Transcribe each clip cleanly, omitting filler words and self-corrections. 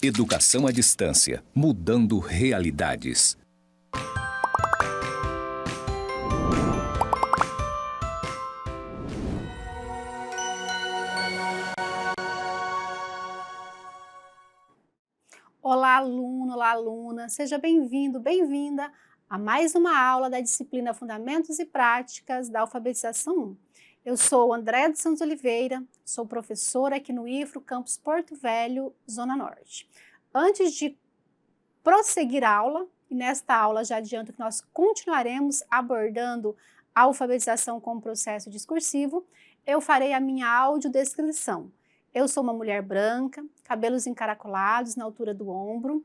Educação à distância, mudando realidades. Olá, aluno, olá, aluna, seja bem-vindo, bem-vinda a mais uma aula da disciplina Fundamentos e Práticas da Alfabetização 1. Eu sou Andréa dos Santos Oliveira, sou professora aqui no IFRO, Campus Porto Velho, Zona Norte. Antes de prosseguir a aula, e nesta aula já adianto que nós continuaremos abordando a alfabetização como processo discursivo, eu farei a minha audiodescrição. Eu sou uma mulher branca, cabelos encaracolados na altura do ombro,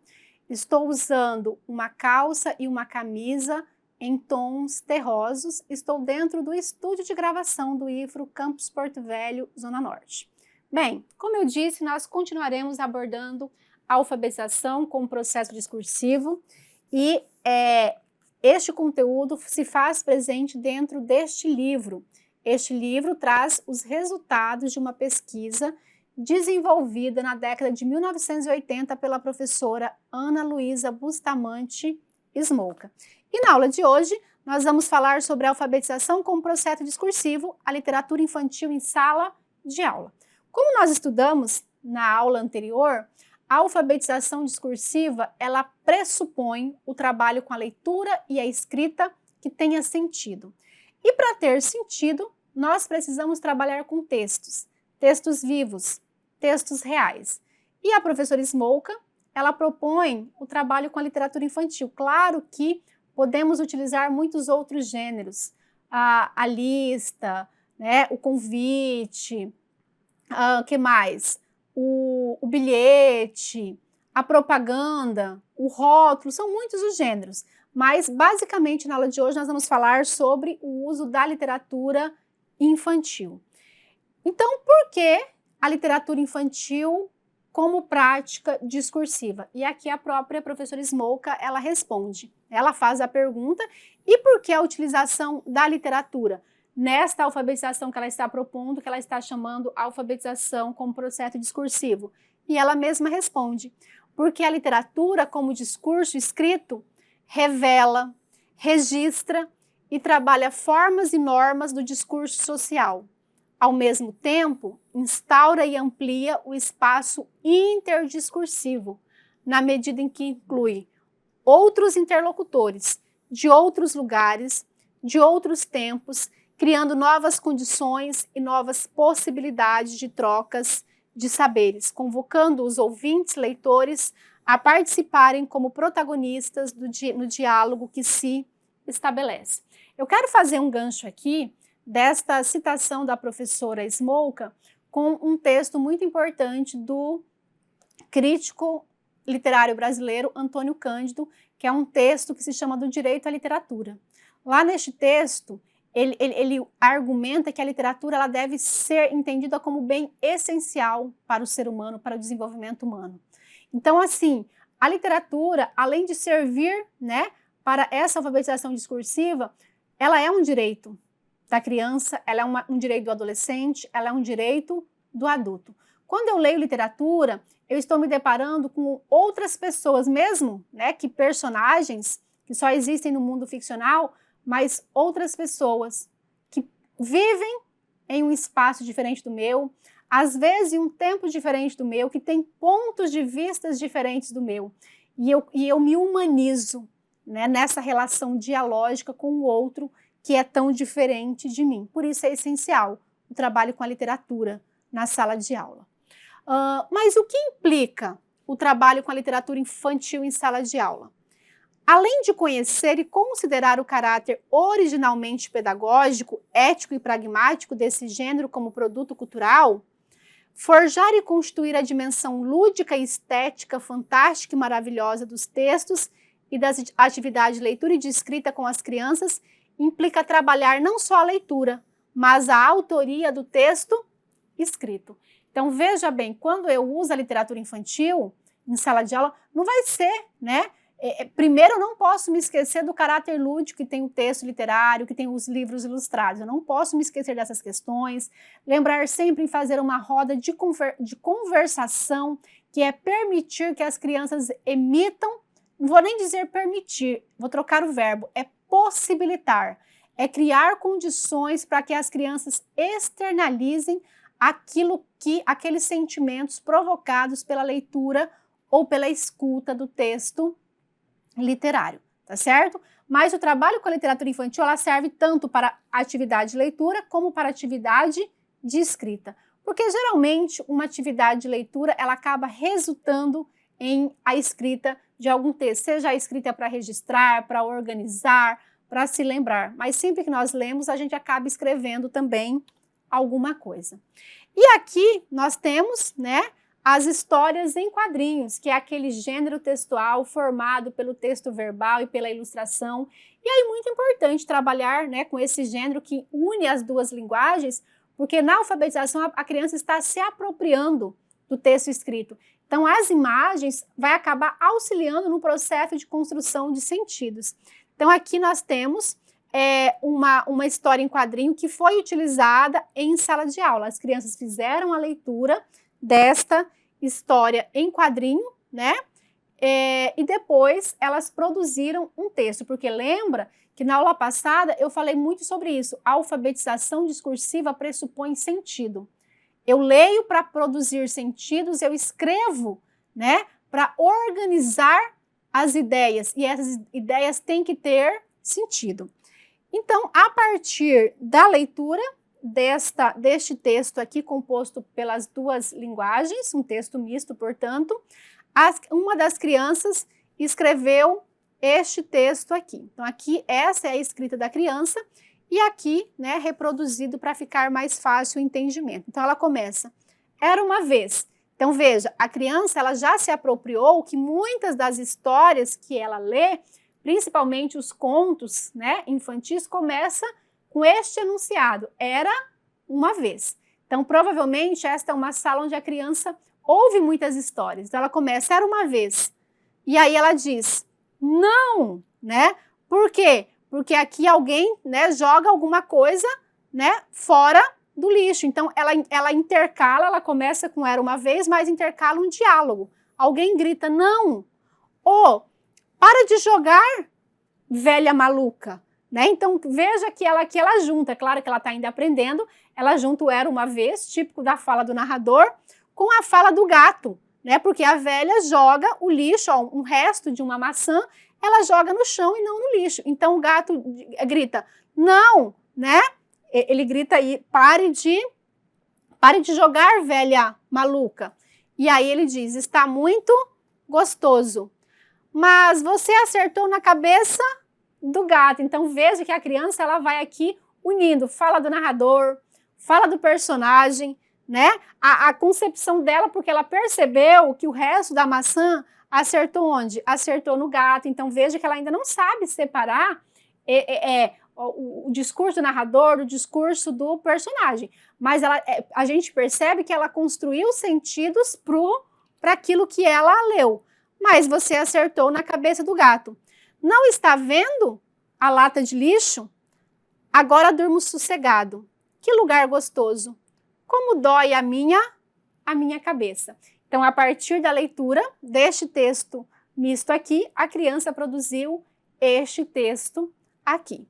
estou usando uma calça e uma camisa em tons terrosos, estou dentro do estúdio de gravação do IFRO Campus Porto Velho, Zona Norte. Bem, como eu disse, nós continuaremos abordando a alfabetização como processo discursivo e este conteúdo se faz presente dentro deste livro. Este livro traz os resultados de uma pesquisa desenvolvida na década de 1980 pela professora Ana Luísa Bustamante Smolka. E na aula de hoje, nós vamos falar sobre a alfabetização como processo discursivo, a literatura infantil em sala de aula. Como nós estudamos na aula anterior, a alfabetização discursiva, ela pressupõe o trabalho com a leitura e a escrita que tenha sentido. E para ter sentido, nós precisamos trabalhar com textos vivos, textos reais. E a professora Smolka, ela propõe o trabalho com a literatura infantil. Claro que podemos utilizar muitos outros gêneros, a lista, né, o convite, que mais? O bilhete, a propaganda, o rótulo, são muitos os gêneros. Mas, basicamente, na aula de hoje, nós vamos falar sobre o uso da literatura infantil. Então, por que a literatura infantil como prática discursiva? E aqui a própria professora Smolka, ela responde. Ela faz a pergunta, e por que a utilização da literatura nesta alfabetização que ela está propondo, que ela está chamando alfabetização como processo discursivo? E ela mesma responde, porque a literatura como discurso escrito revela, registra e trabalha formas e normas do discurso social. Ao mesmo tempo, instaura e amplia o espaço interdiscursivo, na medida em que inclui outros interlocutores de outros lugares, de outros tempos, criando novas condições e novas possibilidades de trocas de saberes, convocando os ouvintes, leitores, a participarem como protagonistas no diálogo que se estabelece. Eu quero fazer um gancho aqui desta citação da professora Smolka com um texto muito importante do crítico literário brasileiro Antônio Cândido, que é um texto que se chama Do Direito à Literatura. Lá neste texto, ele argumenta que a literatura ela deve ser entendida como bem essencial para o ser humano, para o desenvolvimento humano. Então, assim, a literatura, além de servir, né, para essa alfabetização discursiva, ela é um direito da criança, ela é um direito do adolescente, ela é um direito do adulto. Quando eu leio literatura, eu estou me deparando com outras pessoas, mesmo, né, que personagens que só existem no mundo ficcional, mas outras pessoas que vivem em um espaço diferente do meu, às vezes em um tempo diferente do meu, que tem pontos de vistas diferentes do meu. E eu me humanizo, né, nessa relação dialógica com o outro que é tão diferente de mim. Por isso é essencial o trabalho com a literatura na sala de aula. Mas o que implica o trabalho com a literatura infantil em sala de aula? Além de conhecer e considerar o caráter originalmente pedagógico, ético e pragmático desse gênero como produto cultural, forjar e construir a dimensão lúdica e estética fantástica e maravilhosa dos textos e das atividades de leitura e de escrita com as crianças implica trabalhar não só a leitura, mas a autoria do texto escrito. Então, veja bem, quando eu uso a literatura infantil em sala de aula, não vai ser, né, Primeiro, eu não posso me esquecer do caráter lúdico que tem o texto literário, que tem os livros ilustrados. Eu não posso me esquecer dessas questões. Lembrar sempre em fazer uma roda de conversação, que é permitir que as crianças emitam, não vou nem dizer permitir, vou trocar o verbo, é possibilitar. É criar condições para que as crianças externalizem aqueles sentimentos provocados pela leitura ou pela escuta do texto literário, tá certo? Mas o trabalho com a literatura infantil, ela serve tanto para atividade de leitura como para atividade de escrita. Porque geralmente uma atividade de leitura, ela acaba resultando em a escrita de algum texto, seja a escrita para registrar, para organizar, para se lembrar. Mas sempre que nós lemos, a gente acaba escrevendo também alguma coisa. E aqui nós temos, né, as histórias em quadrinhos, que é aquele gênero textual formado pelo texto verbal e pela ilustração. E aí muito importante trabalhar, né, com esse gênero que une as duas linguagens, porque na alfabetização a criança está se apropriando do texto escrito. Então as imagens vai acabar auxiliando no processo de construção de sentidos. Então aqui nós temos uma história em quadrinho que foi utilizada em sala de aula. As crianças fizeram a leitura desta história em quadrinho, né? E depois elas produziram um texto, porque lembra que na aula passada eu falei muito sobre isso. A alfabetização discursiva pressupõe sentido. Eu leio para produzir sentidos, eu escrevo, né, para organizar as ideias, e essas ideias têm que ter sentido. Então, a partir da leitura deste texto aqui, composto pelas duas linguagens, um texto misto, portanto, uma das crianças escreveu este texto aqui. Então, aqui, essa é a escrita da criança, e aqui, né, reproduzido para ficar mais fácil o entendimento. Então, ela começa, era uma vez. Então, veja, a criança, ela já se apropriou que muitas das histórias que ela lê, principalmente os contos, né, infantis, começa com este enunciado, era uma vez. Então, provavelmente, esta é uma sala onde a criança ouve muitas histórias. Então, ela começa, era uma vez. E aí ela diz, não, né? Por quê? Porque aqui alguém, né, joga alguma coisa, né, fora do lixo. Então, ela intercala, ela começa com era uma vez, mas intercala um diálogo. Alguém grita, não. Ou, para de jogar, velha maluca. Né? Então, veja que ela junta, é claro que ela está ainda aprendendo, ela junta o era uma vez, típico da fala do narrador, com a fala do gato, né? Porque a velha joga o lixo, ó, um resto de uma maçã, ela joga no chão e não no lixo. Então, o gato grita, não, né? Ele grita aí, pare de jogar, velha maluca. E aí ele diz, está muito gostoso, mas você acertou na cabeça do gato. Então veja que a criança ela vai aqui unindo, fala do narrador, fala do personagem, né? A concepção dela, porque ela percebeu que o resto da maçã acertou onde? Acertou no gato. Então veja que ela ainda não sabe separar o discurso do narrador do discurso do personagem. Mas a gente percebe que ela construiu sentidos para aquilo que ela leu. Mas você acertou na cabeça do gato. Não está vendo a lata de lixo? Agora durmo sossegado. Que lugar gostoso. Como dói a minha cabeça. Então, a partir da leitura deste texto misto aqui, a criança produziu este texto aqui.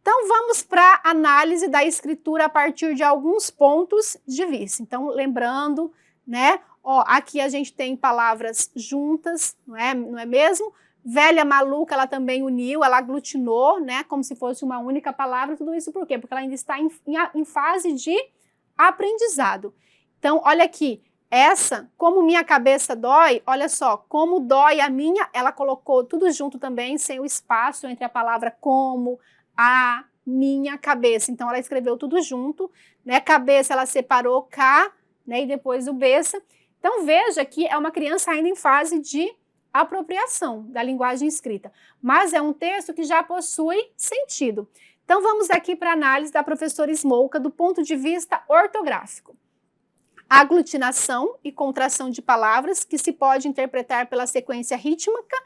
Então, vamos para a análise da escritura a partir de alguns pontos de vista. Então, lembrando, né? Ó, aqui a gente tem palavras juntas, não é mesmo? Velha maluca, ela também uniu, ela aglutinou, né? Como se fosse uma única palavra. Tudo isso por quê? Porque ela ainda está em fase de aprendizado. Então, olha aqui. Essa, como minha cabeça dói, olha só, como dói a minha, ela colocou tudo junto também, sem o espaço entre a palavra como, a minha cabeça. Então, ela escreveu tudo junto, né? Cabeça, ela separou K, né? E depois o beça. Então, veja que é uma criança ainda em fase de apropriação da linguagem escrita, mas é um texto que já possui sentido. Então, vamos aqui para a análise da professora Smolka do ponto de vista ortográfico. Aglutinação e contração de palavras que se pode interpretar pela sequência rítmica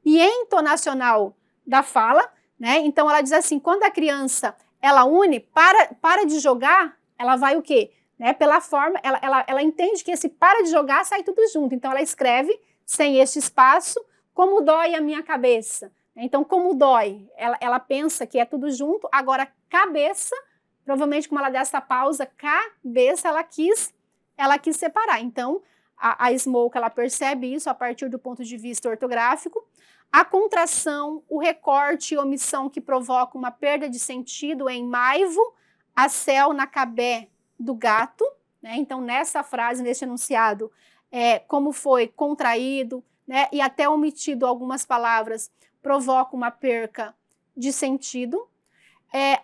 e entonacional da fala, né? Então, ela diz assim, quando a criança, ela une, para de jogar, ela vai o quê? Né? Pela forma, ela entende que esse para de jogar sai tudo junto. Então, ela escreve, sem este espaço, como dói a minha cabeça. Então, como dói? Ela pensa que é tudo junto, agora cabeça, provavelmente como ela deu essa pausa, cabeça, ela quis separar. Então, a Smoke, ela percebe isso a partir do ponto de vista ortográfico. A contração, o recorte e omissão que provoca uma perda de sentido em maivo, a céu na cabé do gato, né? Então, nessa frase, nesse enunciado, como foi contraído, né? E até omitido algumas palavras, provoca uma perca de sentido.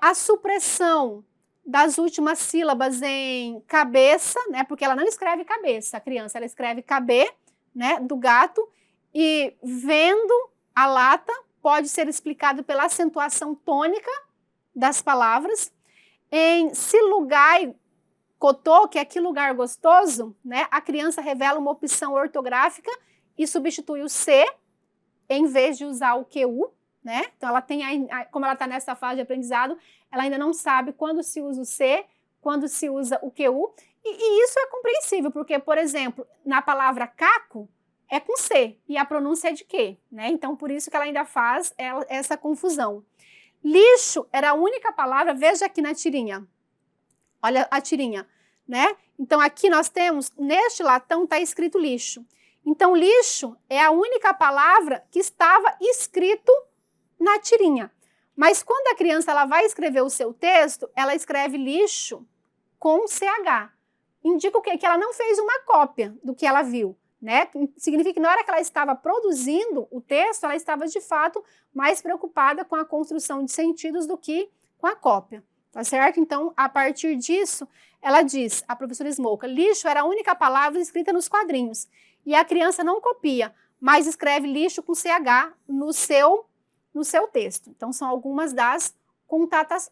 A supressão das últimas sílabas em cabeça, né? Porque ela não escreve cabeça, a criança, ela escreve cabé, né? Do gato, e vendo a lata pode ser explicado pela acentuação tônica das palavras. Em se lugar cotô, que é que lugar gostoso, né? A criança revela uma opção ortográfica e substitui o C em vez de usar o QU, né? Então, ela tem, como ela está nessa fase de aprendizado, ela ainda não sabe quando se usa o C, quando se usa o QU, e isso é compreensível, porque, por exemplo, na palavra caco, é com C, e a pronúncia é de quê, né? Então, por isso que ela ainda faz essa confusão. Lixo era a única palavra, veja aqui na tirinha, olha a tirinha, né? Então, aqui nós temos, neste latão está escrito lixo. Então, lixo é a única palavra que estava escrito na tirinha. Mas quando a criança ela vai escrever o seu texto, ela escreve lixo com CH. Indica o quê? Que ela não fez uma cópia do que ela viu, né? Significa que na hora que ela estava produzindo o texto, ela estava de fato mais preocupada com a construção de sentidos do que com a cópia, tá certo? Então, a partir disso, ela diz, a professora Smoke, lixo era a única palavra escrita nos quadrinhos. E a criança não copia, mas escreve lixo com CH no seu texto. Então, são algumas das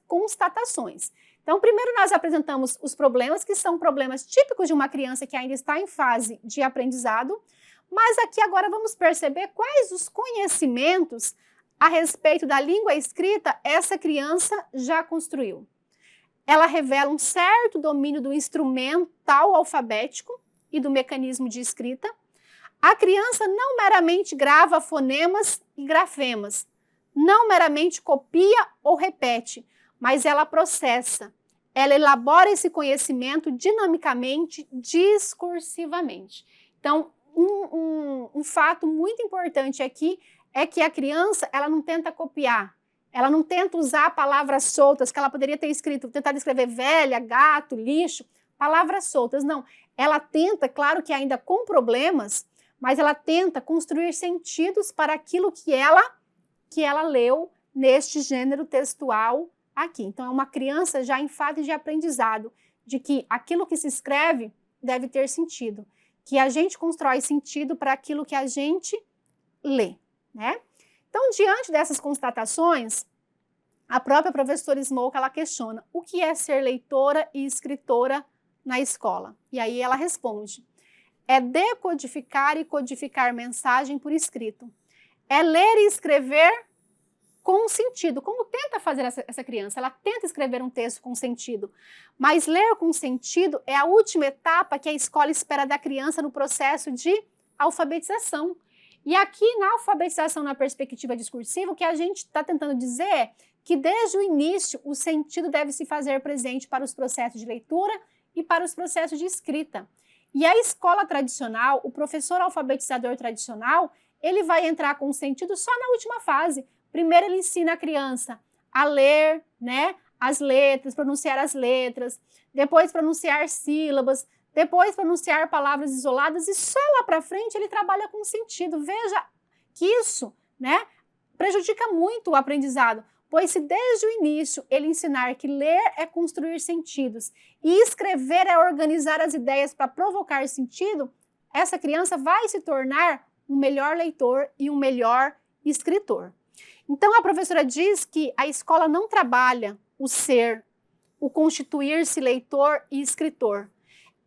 constatações. Então, primeiro nós apresentamos os problemas, que são problemas típicos de uma criança que ainda está em fase de aprendizado, mas aqui agora vamos perceber quais os conhecimentos a respeito da língua escrita essa criança já construiu. Ela revela um certo domínio do instrumental alfabético e do mecanismo de escrita. A criança não meramente grava fonemas e grafemas, não meramente copia ou repete, mas ela processa, ela elabora esse conhecimento dinamicamente, discursivamente. Então, um fato muito importante aqui é que a criança, ela não tenta copiar, ela não tenta usar palavras soltas, que ela poderia ter escrito, tentar escrever velha, gato, lixo, palavras soltas, não. Ela tenta, claro que ainda com problemas, mas ela tenta construir sentidos para aquilo que ela leu neste gênero textual aqui. Então, é uma criança já em fase de aprendizado, de que aquilo que se escreve deve ter sentido, que a gente constrói sentido para aquilo que a gente lê, né? Então, diante dessas constatações, a própria professora Smoke, ela questiona o que é ser leitora e escritora na escola. E aí ela responde, é decodificar e codificar mensagem por escrito. É ler e escrever com sentido, como tenta fazer essa criança, ela tenta escrever um texto com sentido, mas ler com sentido é a última etapa que a escola espera da criança no processo de alfabetização. E aqui na alfabetização na perspectiva discursiva, o que a gente está tentando dizer é que desde o início o sentido deve se fazer presente para os processos de leitura e para os processos de escrita. E a escola tradicional, o professor alfabetizador tradicional, ele vai entrar com sentido só na última fase. Primeiro ele ensina a criança a ler, né, as letras, pronunciar as letras, depois pronunciar sílabas, depois pronunciar palavras isoladas e só lá para frente ele trabalha com sentido. Veja que isso, né, prejudica muito o aprendizado, pois se desde o início ele ensinar que ler é construir sentidos e escrever é organizar as ideias para provocar sentido, essa criança vai se tornar um melhor leitor e um melhor escritor. Então, a professora diz que a escola não trabalha o ser, o constituir-se leitor e escritor.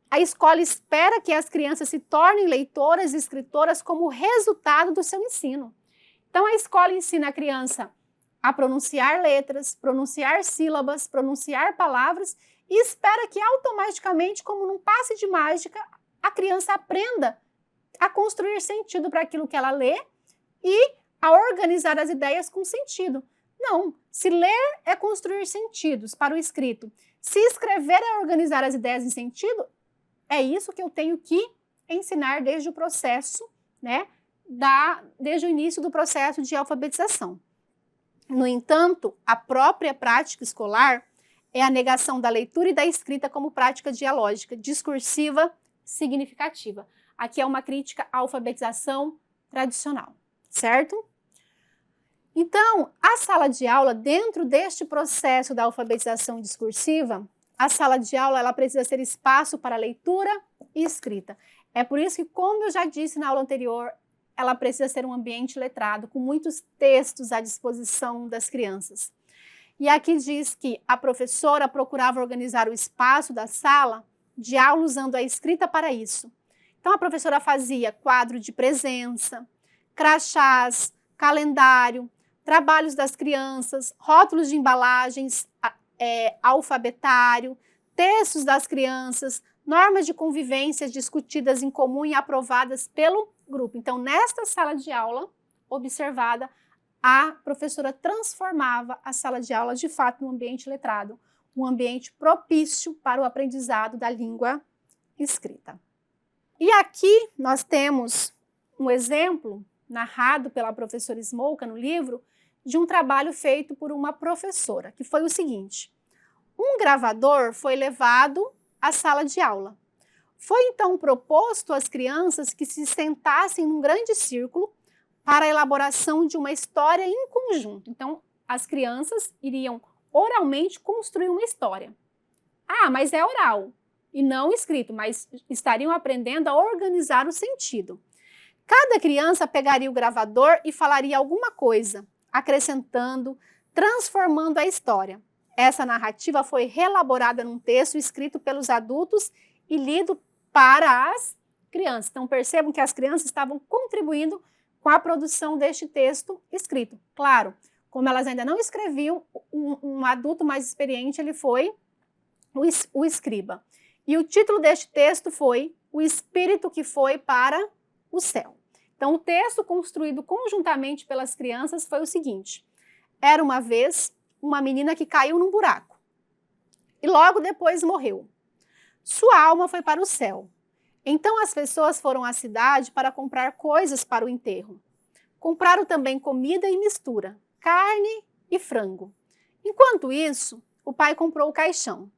A escola espera que as crianças se tornem leitoras e escritoras como resultado do seu ensino. Então, a escola ensina a criança a pronunciar letras, pronunciar sílabas, pronunciar palavras e espera que automaticamente, como num passe de mágica, a criança aprenda a construir sentido para aquilo que ela lê e a organizar as ideias com sentido. Não, se ler é construir sentidos para o escrito, se escrever é organizar as ideias em sentido, é isso que eu tenho que ensinar desde o processo, né, desde o início do processo de alfabetização. No entanto, a própria prática escolar é a negação da leitura e da escrita como prática dialógica, discursiva, significativa. Aqui é uma crítica à alfabetização tradicional, certo? Então, a sala de aula, dentro deste processo da alfabetização discursiva, a sala de aula ela precisa ser espaço para leitura e escrita. É por isso que, como eu já disse na aula anterior, ela precisa ser um ambiente letrado, com muitos textos à disposição das crianças. E aqui diz que a professora procurava organizar o espaço da sala de aula usando a escrita para isso. Então, a professora fazia quadro de presença, crachás, calendário, trabalhos das crianças, rótulos de embalagens, alfabetário, textos das crianças, normas de convivência discutidas em comum e aprovadas pelo grupo. Então, nesta sala de aula observada, a professora transformava a sala de aula, de fato, num ambiente letrado, um ambiente propício para o aprendizado da língua escrita. E aqui nós temos um exemplo, narrado pela professora Smolka no livro, de um trabalho feito por uma professora, que foi o seguinte: um gravador foi levado à sala de aula. Foi então proposto às crianças que se sentassem num grande círculo para a elaboração de uma história em conjunto. Então, as crianças iriam oralmente construir uma história. Ah, mas é oral e não escrito, mas estariam aprendendo a organizar o sentido. Cada criança pegaria o gravador e falaria alguma coisa, acrescentando, transformando a história. Essa narrativa foi reelaborada num texto escrito pelos adultos e lido para as crianças. Então, percebam que as crianças estavam contribuindo com a produção deste texto escrito. Claro, como elas ainda não escreviam, um adulto mais experiente, ele foi o escriba. E o título deste texto foi O Espírito que Foi para o Céu. Então, o texto construído conjuntamente pelas crianças foi o seguinte: era uma vez uma menina que caiu num buraco e logo depois morreu. Sua alma foi para o céu. Então as pessoas foram à cidade para comprar coisas para o enterro. Compraram também comida e mistura, carne e frango. Enquanto isso, o pai comprou o caixão.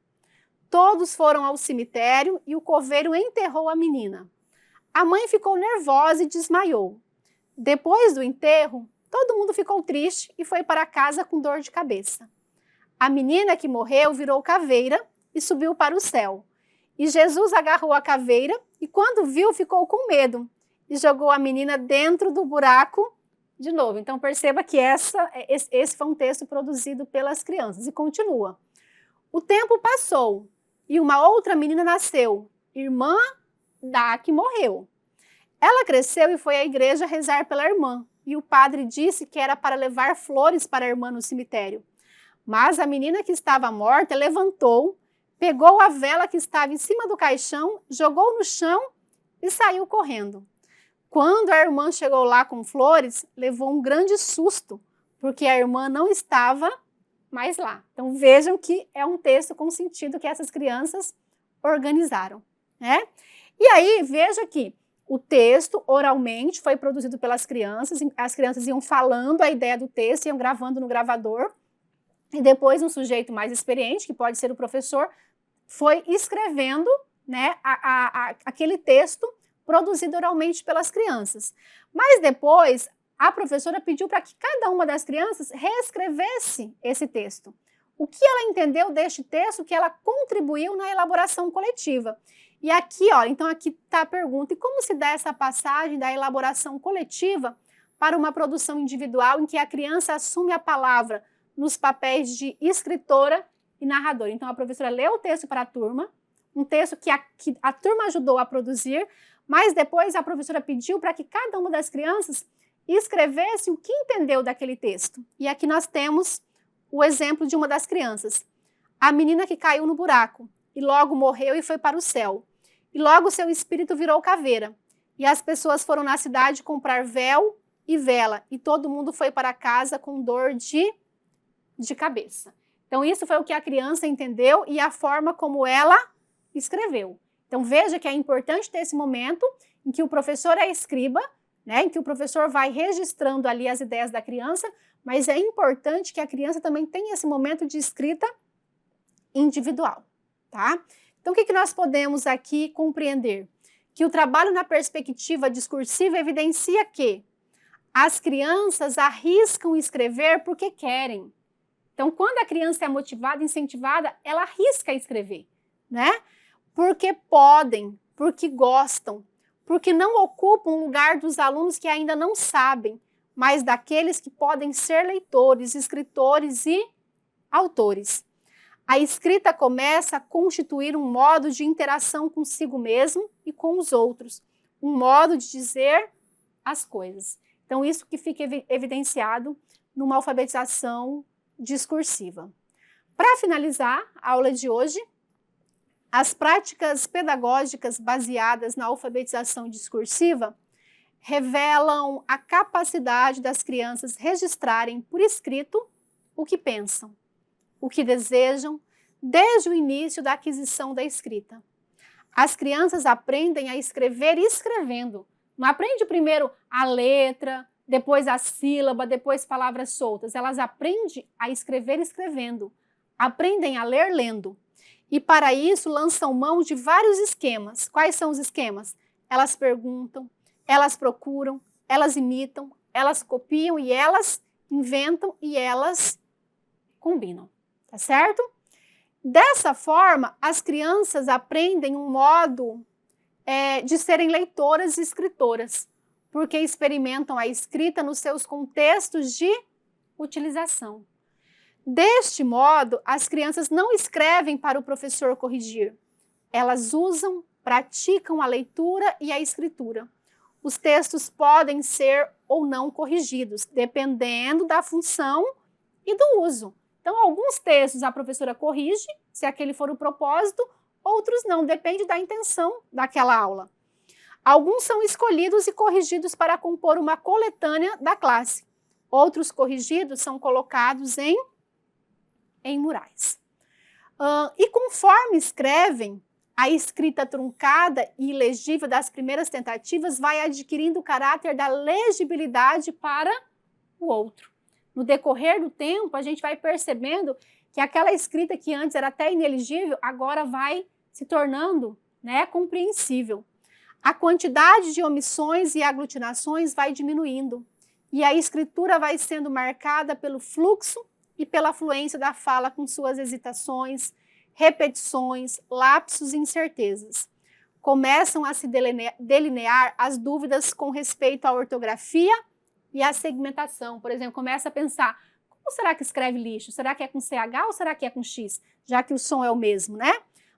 Todos foram ao cemitério e o coveiro enterrou a menina. A mãe ficou nervosa e desmaiou. Depois do enterro, todo mundo ficou triste e foi para casa com dor de cabeça. A menina que morreu virou caveira e subiu para o céu. E Jesus agarrou a caveira e, quando viu, ficou com medo e jogou a menina dentro do buraco de novo. Então, perceba que esse foi um texto produzido pelas crianças. E continua. O tempo passou e uma outra menina nasceu, irmã da que morreu. Ela cresceu e foi à igreja rezar pela irmã. E o padre disse que era para levar flores para a irmã no cemitério. Mas a menina que estava morta levantou, pegou a vela que estava em cima do caixão, jogou no chão e saiu correndo. Quando a irmã chegou lá com flores, levou um grande susto, porque a irmã não estava mais lá. Então vejam que é um texto com sentido que essas crianças organizaram, né? E aí, veja que o texto, oralmente, foi produzido pelas crianças, as crianças iam falando a ideia do texto, iam gravando no gravador, e depois um sujeito mais experiente, que pode ser o professor, foi escrevendo, né, aquele texto produzido oralmente pelas crianças. Mas depois, a professora pediu para que cada uma das crianças reescrevesse esse texto. O que ela entendeu deste texto que ela contribuiu na elaboração coletiva. E aqui, olha, então aqui está a pergunta: e como se dá essa passagem da elaboração coletiva para uma produção individual em que a criança assume a palavra nos papéis de escritora e narradora? Então a professora leu o texto para a turma, um texto que a turma ajudou a produzir, mas depois a professora pediu para que cada uma das crianças e escrevesse o que entendeu daquele texto. E aqui nós temos o exemplo de uma das crianças. A menina que caiu no buraco e logo morreu e foi para o céu. E logo seu espírito virou caveira. E as pessoas foram na cidade comprar véu e vela. E todo mundo foi para casa com dor de cabeça. Então isso foi o que a criança entendeu e a forma como ela escreveu. Então veja que é importante ter esse momento em que o professor é escriba, né, em que o professor vai registrando ali as ideias da criança, mas é importante que a criança também tenha esse momento de escrita individual, tá? Então o que nós podemos aqui compreender? Que o trabalho na perspectiva discursiva evidencia que as crianças arriscam escrever porque querem. Então quando a criança é motivada, incentivada, ela arrisca escrever, né? Porque podem, porque gostam, porque não ocupam o lugar dos alunos que ainda não sabem, mas daqueles que podem ser leitores, escritores e autores. A escrita começa a constituir um modo de interação consigo mesmo e com os outros, um modo de dizer as coisas. Então, isso que fica evidenciado numa alfabetização discursiva. Para finalizar a aula de hoje, as práticas pedagógicas baseadas na alfabetização discursiva revelam a capacidade das crianças registrarem por escrito o que pensam, o que desejam, desde o início da aquisição da escrita. As crianças aprendem a escrever escrevendo. Não aprende primeiro a letra, depois a sílaba, depois palavras soltas. Elas aprendem a escrever escrevendo. Aprendem a ler lendo. E para isso lançam mão de vários esquemas. Quais são os esquemas? Elas perguntam, elas procuram, elas imitam, elas copiam e elas inventam e elas combinam. Tá certo? Dessa forma, as crianças aprendem um modo de serem leitoras e escritoras, porque experimentam a escrita nos seus contextos de utilização. Deste modo, as crianças não escrevem para o professor corrigir. Elas usam, praticam a leitura e a escritura. Os textos podem ser ou não corrigidos, dependendo da função e do uso. Então, alguns textos a professora corrige, se aquele for o propósito, outros não, depende da intenção daquela aula. Alguns são escolhidos e corrigidos para compor uma coletânea da classe. Outros corrigidos são colocados em murais. E conforme escrevem, a escrita truncada e ilegível das primeiras tentativas vai adquirindo o caráter da legibilidade para o outro. No decorrer do tempo, a gente vai percebendo que aquela escrita que antes era até ineligível, agora vai se tornando, né, compreensível. A quantidade de omissões e aglutinações vai diminuindo, e a escritura vai sendo marcada pelo fluxo e pela fluência da fala com suas hesitações, repetições, lapsos e incertezas. Começam a se delinear as dúvidas com respeito à ortografia e à segmentação. Por exemplo, começa a pensar, como será que escreve lixo? Será que é com CH ou será que é com X? Já que o som é o mesmo, né?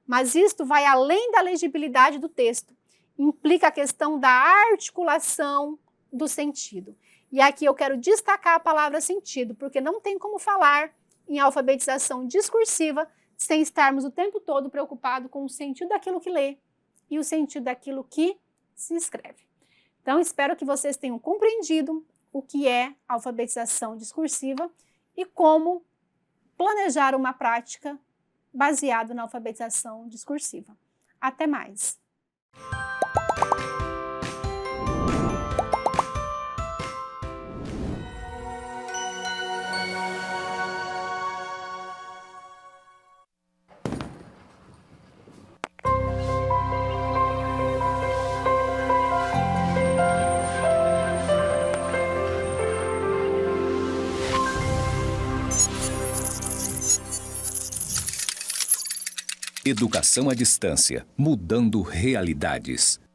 Mas isto vai além da legibilidade do texto. Implica a questão da articulação do sentido. E aqui eu quero destacar a palavra sentido, porque não tem como falar em alfabetização discursiva sem estarmos o tempo todo preocupados com o sentido daquilo que lê e o sentido daquilo que se escreve. Então, espero que vocês tenham compreendido o que é alfabetização discursiva e como planejar uma prática baseada na alfabetização discursiva. Até mais! Educação à distância, mudando realidades.